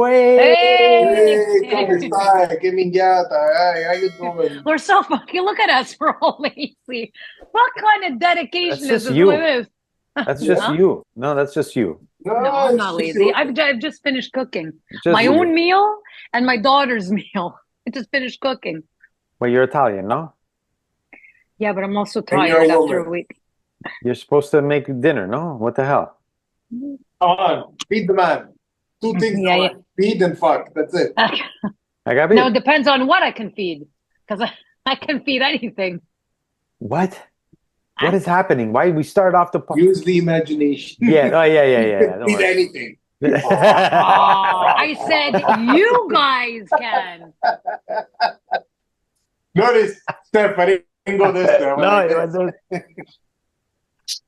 Hey, come stai? Che minchiata? How you doing? we're so fucking. Look at us. We're all lazy. What kind of dedication That's is just this you. with this? That's just Huh? you. No, that's just you. No, I'm it's not just lazy. I've just finished cooking Just my you. own meal and my daughter's meal. I just finished cooking. Well, you're Italian, no? Yeah, but I'm also And you're a tired after a woman. week. You're supposed to make dinner, no? What the hell? Come on, feed the man. Two things Yeah, in yeah. life. Feed and fuck. That's it. I got No, it beat. depends on what I can feed. Because I can feed anything. What? What is happening? Why we start off the Use the imagination. Yeah. Oh, yeah. You can Don't feed worry. anything. Oh, I said you guys can. Notice, Steph, I didn't go this way. I went No, like it this.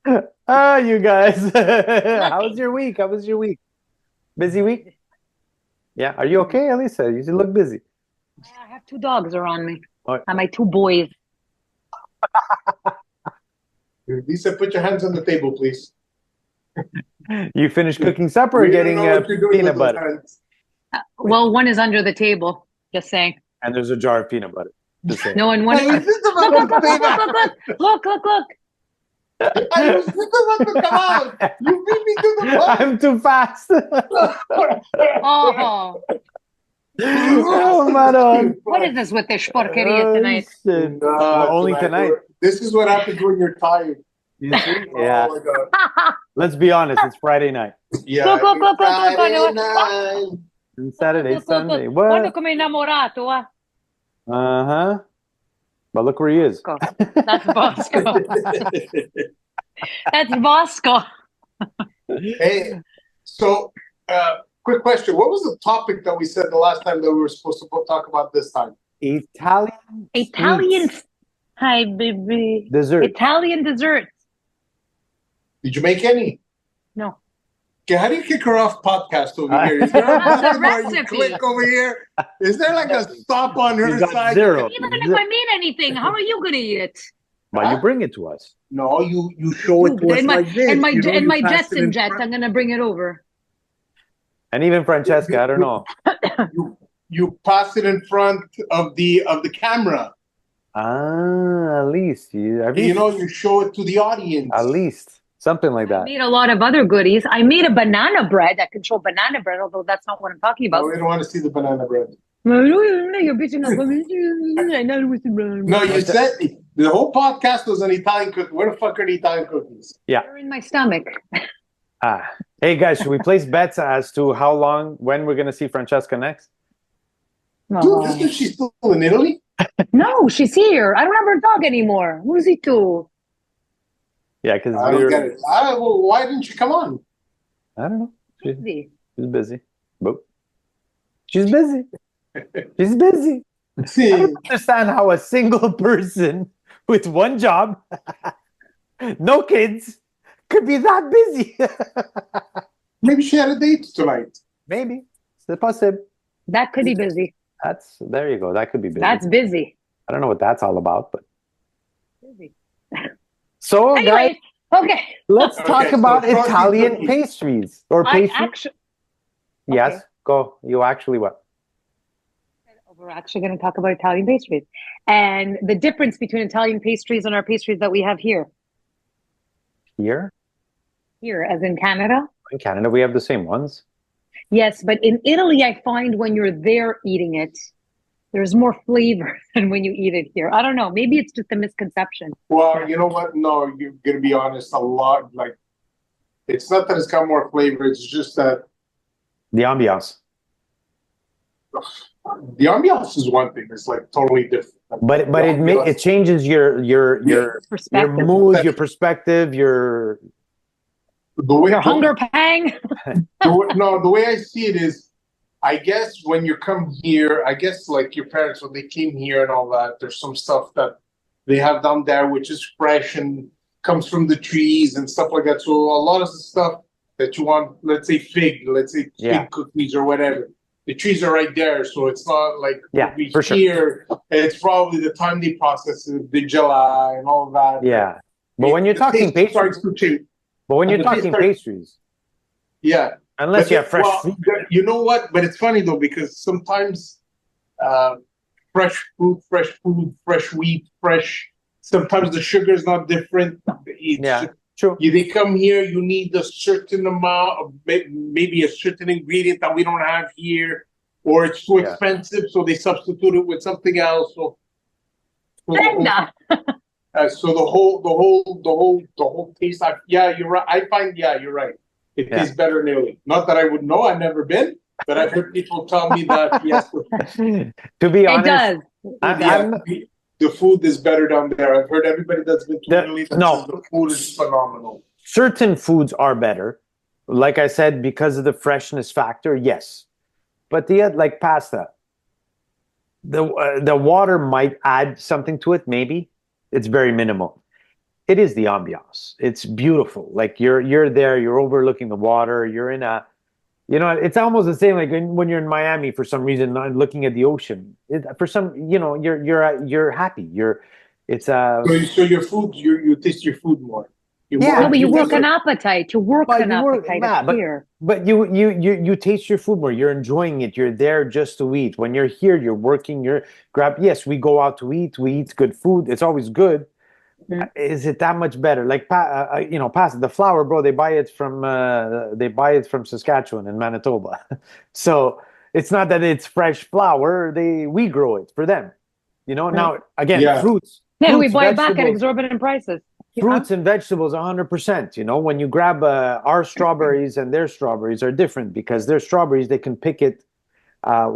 wasn't. You guys. How was your week? How was your week? Busy week? Yeah. Are you okay, Elisa? You look busy. I have two dogs around me. Oh. And my two boys. Lisa, put your hands on the table, please. You finished cooking supper or We don't getting know what you're doing peanut with those butter? hands. Well, one is under the table. Just saying. And there's a jar of peanut butter. Just saying. No, and one. I was just Look, about look, to say look, look, that. look, look, look, look. I was just about to come out. You beat me to the punch. I'm too fast. Oh, Oh, Maron. what is this with this porqueria tonight? Shit. No, Well, only tonight. This is what happens when you're tired. You see? Yeah. Oh my God. Let's be honest. It's Friday night. Yeah. Look, look, look, look, look, Friday look. night. And Saturday, Look, look, Sunday. look. Guarda What? come è innamorato, ah. Uh-huh. But look where he is. Bosco. That's Bosco. That's Bosco. Hey, so quick question. What was the topic that we said the last time that we were supposed to talk about this time? Italian Italian. sweets. Hi, baby. Dessert. Italian desserts. Did you make any? No. Okay, how do you kick her off podcast over here? Is there a button where you recipe. click over here? Is there like a stop on her You got side? zero. Even if I made anything, how are you going to eat it? But you bring it to us. No, you show it to us In my, like this. in my, You know, in you my pass Jets it and in Jets, front. I'm going to bring it over. And even Francesca, I don't know. You pass it in front of the camera. Ah, at least. You know, you show it to the audience. At least. Something like I that. made a lot of other goodies. I made a banana bread. I can show banana bread, although that's not what I'm talking No, about. we don't want to see the banana bread. You're bitching up. I know it was No, you said the whole podcast was an Italian cookie. Where the fuck are the Italian cookies? They're in my stomach. Ah. Hey, guys, should we place bets as to when we're going to see Francesca next? Dude, isn't she still in Italy? No, she's here. I don't have her dog anymore. Who's he to? Yeah, because I don't get it. Well, why didn't you come on? I don't know. Busy. She's busy. But she's busy. She's busy. I See, don't understand how a single person with one job, no kids, could be that busy. maybe she had a date tonight. Maybe. C'est possible. That could be busy. There you go. That could be busy. That's busy. I don't know what that's all about, but Busy. so guys, Anyway, okay. let's talk so about frosty Italian cookies. pastries or I pastries. actually, Yes, okay. go. You actually what? We're actually going to talk about Italian pastries and the difference between Italian pastries and our pastries that we have here. Here Here, as in Canada. in Canada, we have the same ones. Yes, but in Italy, I find when you're there eating it, there's more flavor than when you eat it here. I don't know. Maybe it's just a misconception. Well, you know what? No, you're gonna be honest. A lot, like, it's not that it's got more flavor. It's just that The ambiance. the ambiance is one thing. It's like totally different. But it changes your Perspective. mood, your perspective, your the way Your hunger pang. the way I see it is, I guess when you come here, I guess like your parents when they came here and all that, there's some stuff that they have down there which is fresh and comes from the trees and stuff like that. So a lot of the stuff that you want, let's say fig cookies or whatever, the trees are right there. So it's not like for sure. Here, it's probably the time they process it, the July and all that. Yeah. But when you're talking pastries, starts to change. pastries, Yeah. Unless you have fresh well, fruit. you know what? But it's funny though, because sometimes uh, fresh fruit, fresh wheat, fresh. Sometimes the sugar is not different. It's Yeah, true. they come here. You need a certain amount of maybe a certain ingredient that we don't have here, or it's too Yeah. expensive, so they substitute it with something else. So the whole, Brenda. the whole taste. Yeah, you're right. I find you're right. It tastes better in Italy. Not that I would know. I've never been, but I've heard people tell me that yes. To be It honest, does. I'm The food is better down there. I've heard everybody that's been to Italy that says the food is phenomenal. certain foods are better. Like I said, because of the freshness factor, yes. But like pasta, the water might add something to it. Maybe it's very minimal. It is the ambiance. It's beautiful. Like you're there. You're overlooking the water. You're in a, it's almost the same like when you're in Miami for some reason, looking at the ocean. For some, you're happy. It's So your food, you taste your food more. Yeah, No, but you work an an appetite. You work But an you work, appetite nah, up here. but you taste your food more. You're enjoying it. You're there just to eat. When you're here, you're working. You're grab. Yes, we go out to eat. We eat good food. It's always good. Mhm. Is it that much better? Like pasta, the flour, bro. They buy it from Saskatchewan and Manitoba. So it's not that it's fresh flour. We grow it for them. Now again, Yeah. Then we buy it back at vegetables. exorbitant prices. Fruits and vegetables, 100%. When you grab our strawberries and their strawberries are different because their strawberries, they can pick it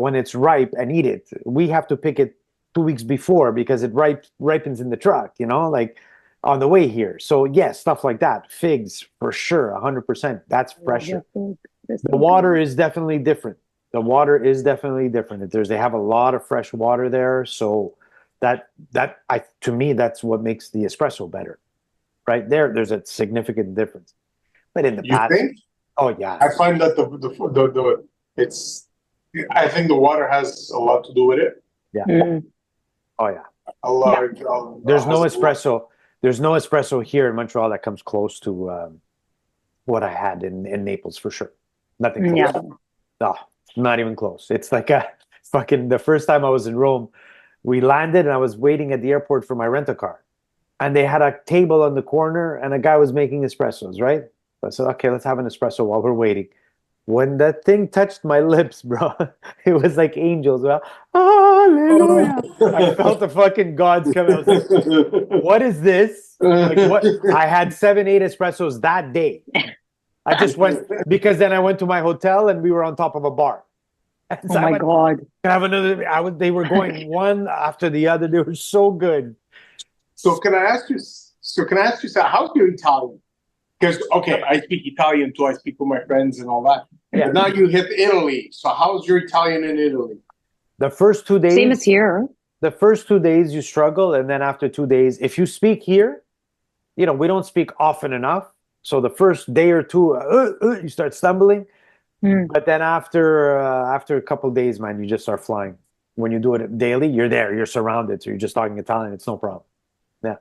when it's ripe and eat it. We have to pick it 2 weeks before because it ripens in the truck, like on the way here. So, yes, stuff like that. Figs, for sure, 100%. That's fresher. The water is definitely different. The water is definitely different. They have a lot of fresh water there. So, to me, that's what makes the espresso better. Right there's a significant difference. But in the You past, think? oh yeah, I find that it's. I think the water has a lot to do with it. yeah, Mm. oh yeah. A lot. There's no has a lot. espresso. There's no espresso here in Montreal that comes close to what I had in Naples for sure. Nothing close. Yeah. No, not even close. It's like a fucking. The first time I was in Rome, we landed and I was waiting at the airport for my rental car. And they had a table on the corner and a guy was making espressos, right? So I said, okay, let's have an espresso while we're waiting. When that thing touched my lips, bro, it was like angels. Well, hallelujah. I felt the fucking gods coming. I was like, what is this? Like, what? I had 7, 8 espressos that day. I just went, because then I went to my hotel and we were on top of a bar. And Oh my God. have another. They were going one after the other. They were so good. So can I ask you? So how's your Italian? Because I speak Italian too. I speak with my friends and all that. Yeah. But now you hit Italy. So how's your Italian in Italy? The first 2 days, Same as here. the first 2 days you struggle, and then after 2 days, if you speak here, we don't speak often enough. So the first day or two, you start stumbling. Mm. But then after a couple of days, man, you just start flying. When you do it daily, you're there, you're surrounded, so you're just talking Italian. It's no problem. Yeah,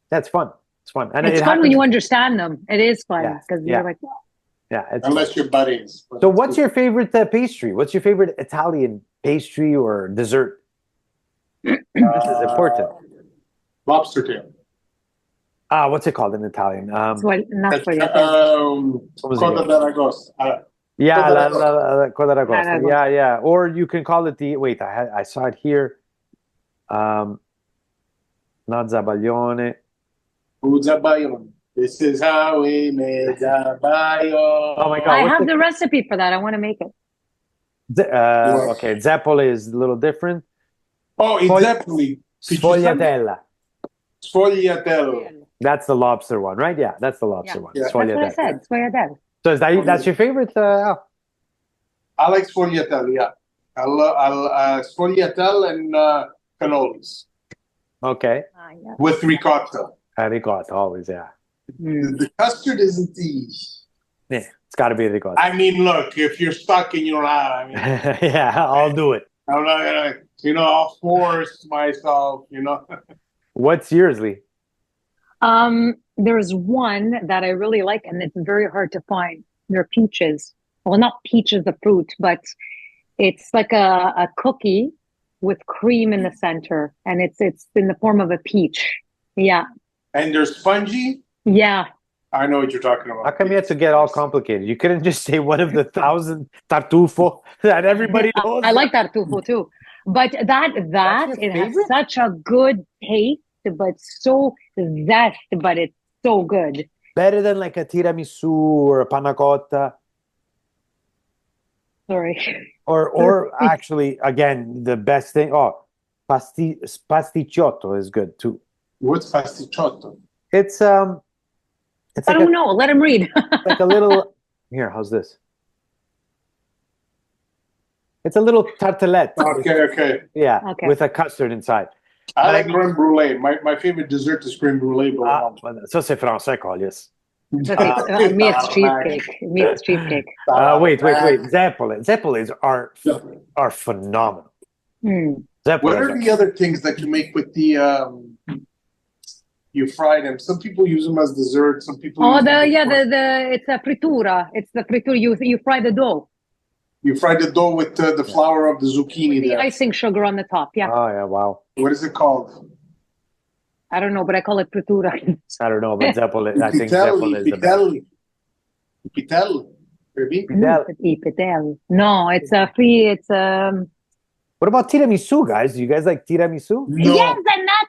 that's fun. It's fun, and It's fun when you understand them. It is fun because you're like, yeah. Unless you're buddies. So, what's your favorite pastry? What's your favorite Italian pastry or dessert? This is important. Lobster tail. What's it called in Italian? not for you. Coda d'Aragosta. Yeah, Coda Coda d'Agosto. Aragosta. Yeah. Or you can call it wait, I saw it here. Not Zabaglione. Zabaglione. This is how we made Zabaglione. Oh my God. I have the recipe for that. I want to make it. Okay, Zeppole is a little different. Oh, it's Zeppoli. Sfogliatella. Sfogliatella. That's the lobster one, right? Yeah, that's the lobster one. Yeah. That's what I said. Sfogliatella. So that's your favorite? Al? I like sfogliatella, yeah. I love sfogliatella and cannolis. Okay. Yeah. With ricotta. Ricotta, always, yeah. The custard isn't easy. Yeah, it's got to be ricotta. I mean, look, if you're stuck and you don't have it, yeah, I'll do it. I'm not gonna, I'll force myself, What's yours, Lee? There's one that I really like, and it's very hard to find. They're peaches. well, not peach is the fruit, but it's like a cookie with cream in the center, and it's in the form of a peach. Yeah, And they're spongy. yeah. I know what you're talking How about. come you had to get all complicated? You couldn't just say one of the 1,000 tartufo that everybody knows. I like tartufo too, but that your it has favorite? such a good taste, but so zest, but it's so good. Better than like a tiramisu or a panna cotta. Sorry. Or actually, again, the best thing. Oh, pasticciotto is good too. What's pasticciotto? It's I don't know. Let him read. like a little. Here, how's this? It's a little tartelette. Okay. Yeah, Okay. with a custard inside. I like creme brulee. My favorite dessert is creme brulee, but Ça c'est français, Colliers. Me, it's cheesecake. Me, it's cheesecake. Wait. Zeppeles are phenomenal. Mm. What are the other things that you make with the you fry them? Some people use them as dessert. Some people. Oh, use them it's a fritura. It's the fritura. You fry the dough. You fry the dough with the flour of the zucchini. The there. icing sugar on the top. Yeah. Oh yeah, wow. What is it called? I don't know, but I call it fritura. I don't know, but Zeppole, I think Zeppole is the best. Pitel. Maybe? Pitel. No, it's a free. It's What about tiramisu, guys? Do you guys like tiramisu? No. Yes, and that.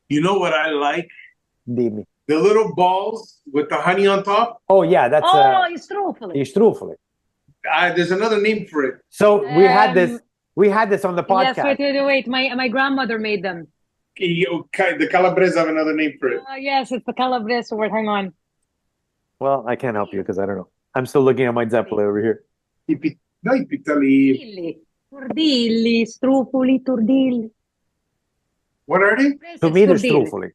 You know what I like? Dimmi. The little balls with the honey on top. Oh yeah, that's It's truffle. struffoli. There's another name for it. So we had this on the podcast. Yes, wait. My grandmother made them. The Calabrese have another name for it. Yes, it's the calabrese word. Hang on. Well, I can't help you because I don't know. I'm still looking at my Zeppole over here. No, i pitali. Turdilli, strufoli, turdilli. What are they? To me, they're struffoli.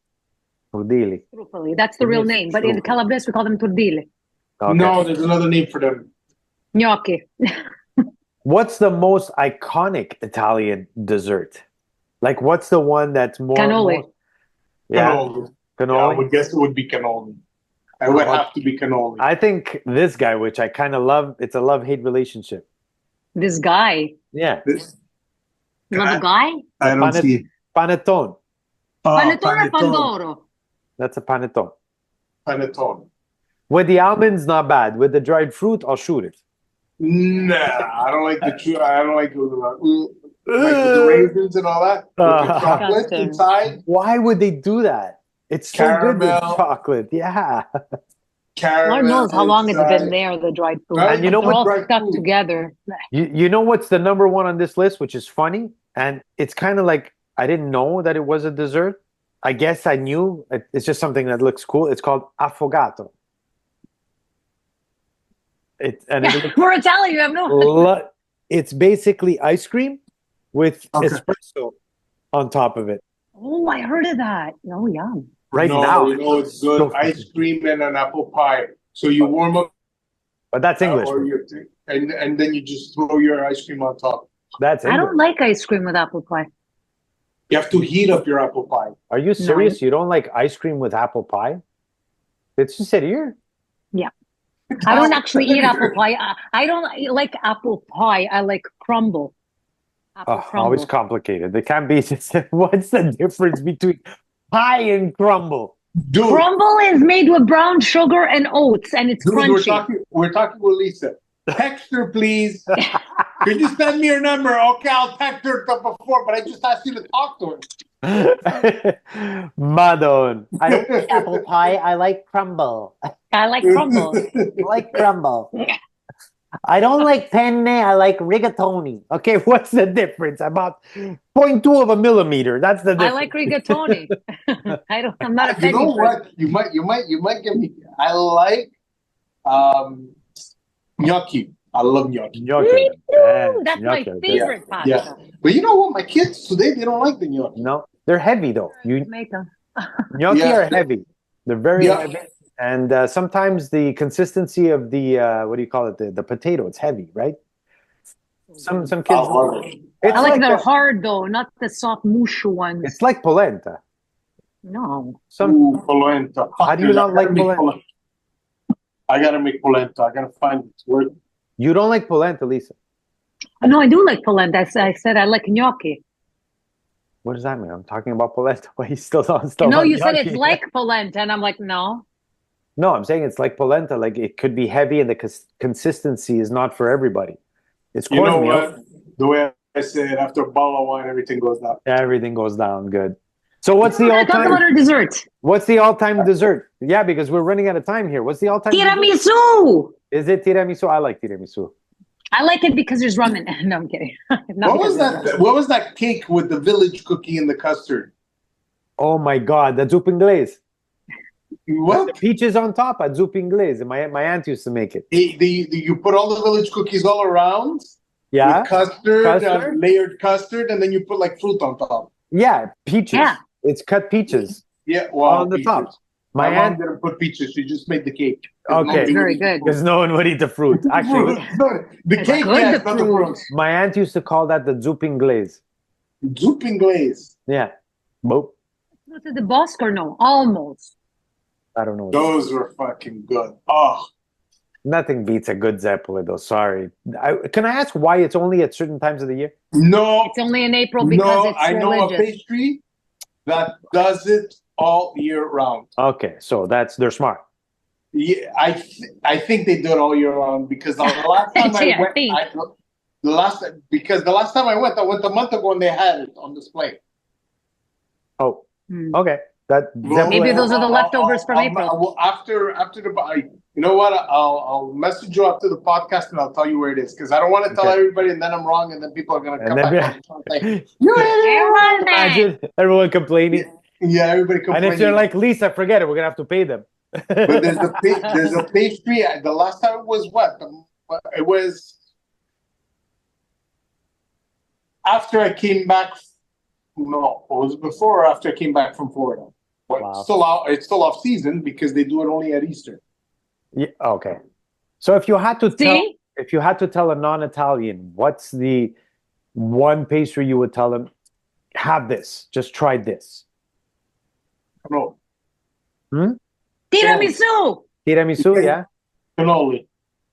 Turdilli. Strufoli. That's the real name. But in Calabrese, we call them turdilli. Okay. No, there's another name for them. Gnocchi. What's the most iconic Italian dessert? Like, what's the one that's more... Cannoli. Yeah, Cannoli. cannoli. Yeah, I would guess it would be cannoli. It would have to be cannoli. I think this guy, which I kind of love, it's a love-hate relationship. This guy. Yeah. You love a guy? I don't see it. Panettone. Panettone or Pandoro? That's a panettone. Panettone. With the almonds, not bad. With the dried fruit, I'll shoot it. Nah, I don't like I don't like the raisins and all that. With the chocolate Disgusting. inside. Why would they do that? It's so good with Caramel. chocolate. Yeah. Caramel Lord knows how long it's inside. been there, the dried fruit. Right? And you know They're what? all stuck together. You know what's the number one on this list, which is funny? And it's kind of like, I didn't know that it was a dessert. I guess I knew. It's just something that looks cool. It's called affogato. We're Italian, you have no. It's basically ice cream with espresso on top of it. Oh, I heard of that. Oh, yum. Right no, now. you know it's good. Ice cream and an apple pie. So you warm up, But that's English. and then you just throw your ice cream on top. That's I English. don't like ice cream with apple pie. You have to heat up your apple pie. Are you serious? You don't like ice cream with apple pie? It's just here. Yeah. I don't actually eat apple pie. I don't like apple pie. I like crumble. Apple crumble. Always complicated. They can't be just, what's the difference between pie and crumble? Dude, Crumble is made with brown sugar and oats, and it's crunchy. We're talking with Lisa. Text her, please. Can you send me your number? Okay, I'll text her before, but I just asked you to talk to her. Madon. I don't like apple pie. I like crumble. I like crumble. I like crumble. I don't like penne. I like rigatoni. Okay, what's the difference? About 0.2 of a millimeter. That's the difference. I like rigatoni. I'm not a You penny know person. what? You might get me. I like gnocchi. I love gnocchi. Gnocchi. Me too. Yeah, That's my gnocchi. favorite pasta. Yeah. But you know what? My kids today, they don't like the gnocchi. No, they're heavy though. Tomato. Gnocchi Yeah. are heavy. They're very heavy. And sometimes the consistency of the what do you call it? The potato, it's heavy, right? Some kids. I like the hard though, not the soft mushu ones. It's like polenta. No. Ooh, polenta. How do you not like polenta? I gotta make polenta. I gotta find it. You don't like polenta, Lisa. Oh, no, I do like polenta. I said I like gnocchi. What does that mean? I'm talking about polenta. Why you still on No, you said gnocchi? it's like polenta, and I'm like, no. No, I'm saying it's like polenta. Like it could be heavy, and the consistency is not for everybody. It's You know cornmeal. what? The way I say it, after a bottle of wine, everything goes down. Everything goes down good. So what's We're the gonna talk about all-time? our dessert. What's the all-time dessert? Yeah, because we're running out of time here. What's the all-time dessert? Tiramisu. Is it tiramisu? I like tiramisu. I like it because there's rum in it. No, I'm kidding. Not What was because there's that? rum. What was that cake with the village cookie and the custard? Oh my God, the zup inglese. The What? peaches on top at zup inglese. My aunt used to make it. You put all the village cookies all around Yeah, with custard, Custard? layered custard, and then you put like fruit on top. yeah, peaches. Yeah. It's cut peaches Yeah, wow. on the top. Peaches. My My mom aunt. didn't put peaches; she just made the cake. Okay. That's very good. Because no one would eat the fruit. Actually, The It's cake, good, yes, the not the fruit. fruit. my aunt used to call that the zup inglese. Zupping glaze. Yeah. Boop. Was it the Bosque or no? Almost. I don't know. Those were fucking good. Oh, Nothing beats a good zeppole, though. Sorry. Can I ask why it's only at certain times of the year? no, It's only in April because no, it's I know a religious. pastry that does it all year round. Okay, so they're smart. Yeah, I think they do it all year round because the last time Yeah, I I went, think. the last time I went a month ago and they had it on display. Oh, Hmm. okay. That Well, Maybe zeppole. those are the leftovers from April. After you know what? I'll message you after the podcast and I'll tell you where it is because I don't want to tell Okay. everybody and then I'm wrong and then people are gonna And come then back and say, Imagine everyone complaining. yeah, everybody And complaining. if they're like, Lisa, forget it, we're gonna have to pay them. But there's a pastry. The last time it was what? It was after I came back. No, it was before or after I came back from Florida. But Wow. it's still off season because they do it only at Easter. Yeah, okay. So if you had to See? tell a non-Italian, what's the one pastry you would tell them? Have this. Just try this. No, Tiramisu. Tiramisu, yeah. cannoli.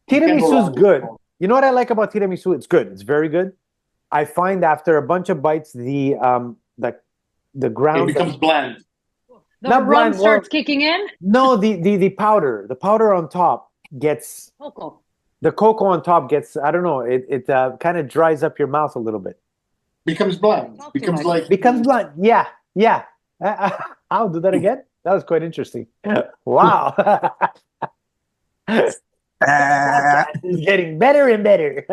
Tiramisu is good. You know what I like about tiramisu? It's good. It's very good. I find after a bunch of bites, the It ground becomes bland. The Not rum bland, starts well- kicking in. no the powder on top gets Cocoa. the cocoa on top gets I don't know it kind of dries up your mouth a little bit. Becomes bland. Not too Becomes much. like Becomes blunt. Yeah. I'll do that again. That was quite interesting. Wow. It's getting better and better.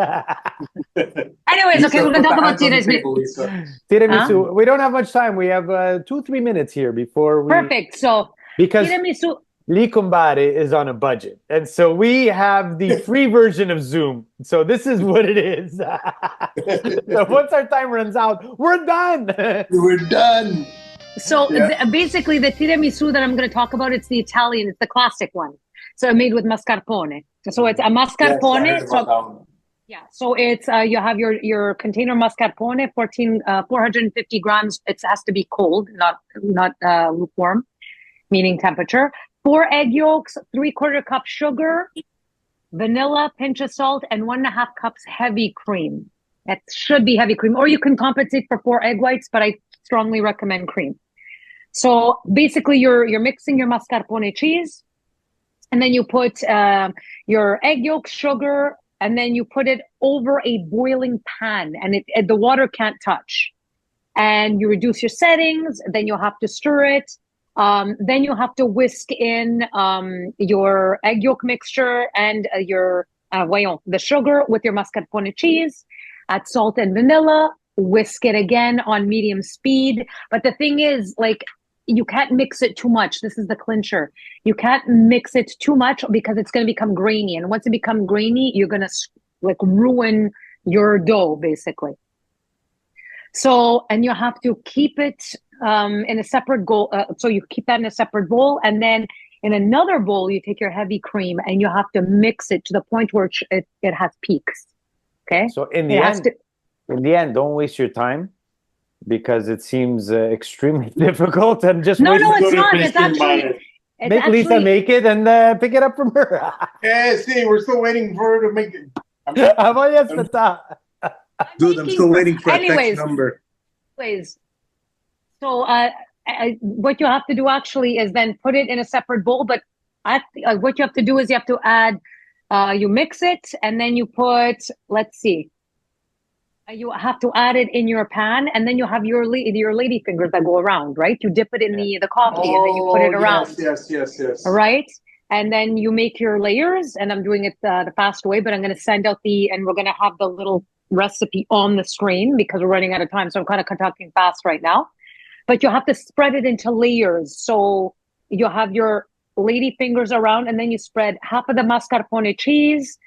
Anyways, okay, we're gonna talk about tiramisu. Tiramisu. We don't have much time. We have 2-3 minutes here before we. Perfect. So Because tiramisu. Gli Cumbare is on a budget, and so we have the free version of Zoom. So this is what it is. So once our time runs out, we're done. We're done. So Yeah. basically, the tiramisu that I'm going to talk about, it's the Italian, it's the classic one. So made with mascarpone. So it's a mascarpone. So it's you have your container mascarpone, 450 grams. It has to be cold, not lukewarm, meaning temperature. 4 egg yolks, 3/4 cup sugar, vanilla, pinch of salt, and 1.5 cups heavy cream. That should be heavy cream, or you can compensate for 4 egg whites, but I strongly recommend cream. So basically, you're mixing your mascarpone cheese, and then you put your egg yolk, sugar, and then you put it over a boiling pan, and the water can't touch. And you reduce your settings. Then you'll have to stir it. Then you have to whisk in your egg yolk mixture and the sugar with your mascarpone cheese. Add salt and vanilla. Whisk it again on medium speed. But the thing is, like, you can't mix it too much. This is the clincher. You can't mix it too much because it's going to become grainy. And once it becomes grainy, you're going to ruin your dough, basically. So, and you have to keep it in a separate bowl. So you keep that in a separate bowl. And then in another bowl, you take your heavy cream and you have to mix it to the point where it has peaks. Okay. So in the end, don't waste your time because it seems extremely difficult and just No, waste no, it. it's not. It's actually. Make Lisa make it and pick it up from her. Yeah, see, we're still waiting for her to make it. Avoy tata. Dude, I'm still waiting for a text Anyways. number. So what you have to do actually is then put it in a separate bowl. But what you have to do is you have to add, you mix it, and then you put, let's see, you have to add it in your pan, and then you have your lady fingers that go around, right? You dip it in the coffee, and then you put it around. Yes. Right? And then you make your layers, and I'm doing it the fast way, but I'm going to send out and we're going to have the little recipe on the screen because we're running out of time. So I'm kind of talking fast right now. But you have to spread it into layers. So you have your lady fingers around, and then you spread half of the mascarpone cheese.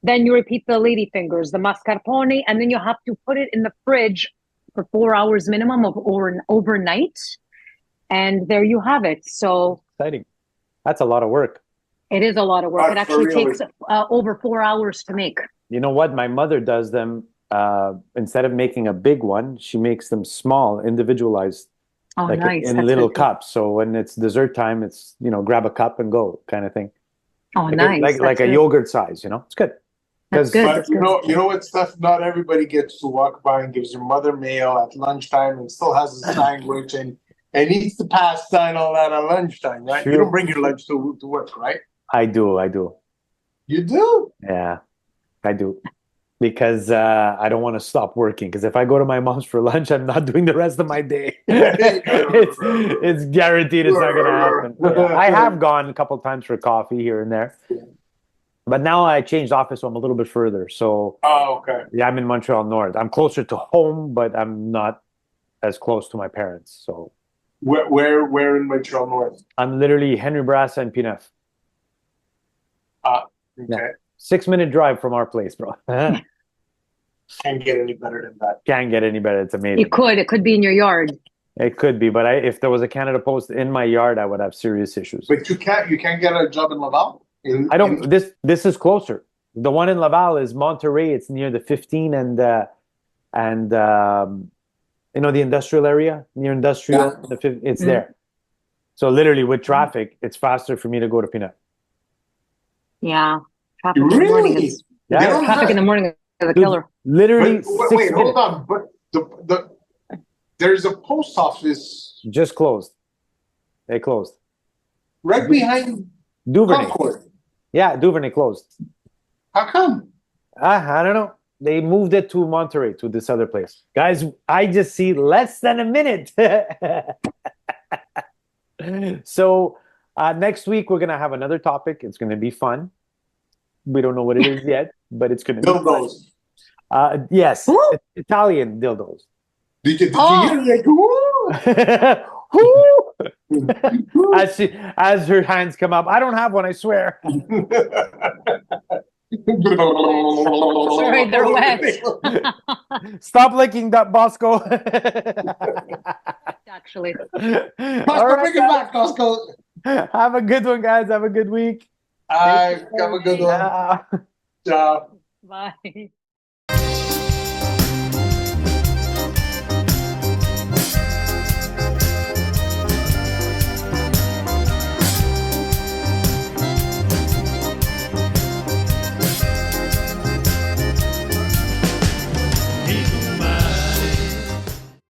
Then you repeat the lady fingers, the mascarpone, and then you have to put it in the fridge for 4 hours minimum overnight. And there you have it. So exciting. That's a lot of work. It is a lot of work. It actually takes over 4 hours to make. You know what? My mother does them. Instead of making a big one, she makes them small, individualized. Oh, like nice. in little cups. So when it's dessert time, it's, grab a cup and go kind of thing. Oh, nice. Like a yogurt size, it's good. That's good. But you know what, Steph? Not everybody gets to walk by and gives your mother mail at lunchtime and still has a sandwich and eats the pasta and all that on lunchtime, right? True. You don't bring your lunch to work, right? I do. You do? Yeah, I do. Because I don't want to stop working. Because if I go to my mom's for lunch, I'm not doing the rest of my day. it's guaranteed it's not going to happen. Yeah. I have gone a couple times for coffee here and there. But now I changed office, so I'm a little bit further. So, okay. Yeah, I'm in Montreal North. I'm closer to home, but I'm not as close to my parents. So, where in Montreal North? I'm literally Henry Bourassa and Pinef. Okay. Yeah. 6-minute drive from our place, bro. Can't get any better than that. Can't get any better. It's amazing. It could be in your yard. It could be, but if there was a Canada Post in my yard, I would have serious issues. But you can't get a job in Laval? This is closer. The one in Laval is Monterey. It's near the 15 and the industrial area, near industrial. Yeah. It's there. So literally with traffic, it's faster for me to go to Pinat. Yeah. Traffic in the morning is traffic in the morning is a killer. Literally. Wait, hold on. But there's a post office just closed. They closed. Right behind Duvernay. Concord. Yeah, Duvernay closed. How come? I don't know. They moved it to Monterey, to this other place. Guys, I just see less than a minute. So next week, we're going to have another topic. It's going to be fun. We don't know what it is yet, but it's going to be dildos. Yes, Italian dildos. Did you hear that? As her hands come up. I don't have one, I swear. Sorry, they're wet. Stop licking that, Bosco. Actually. Bosco, bring it back, Bosco. Have a good one, guys. Have a good week. Have a good one. Ciao. Bye.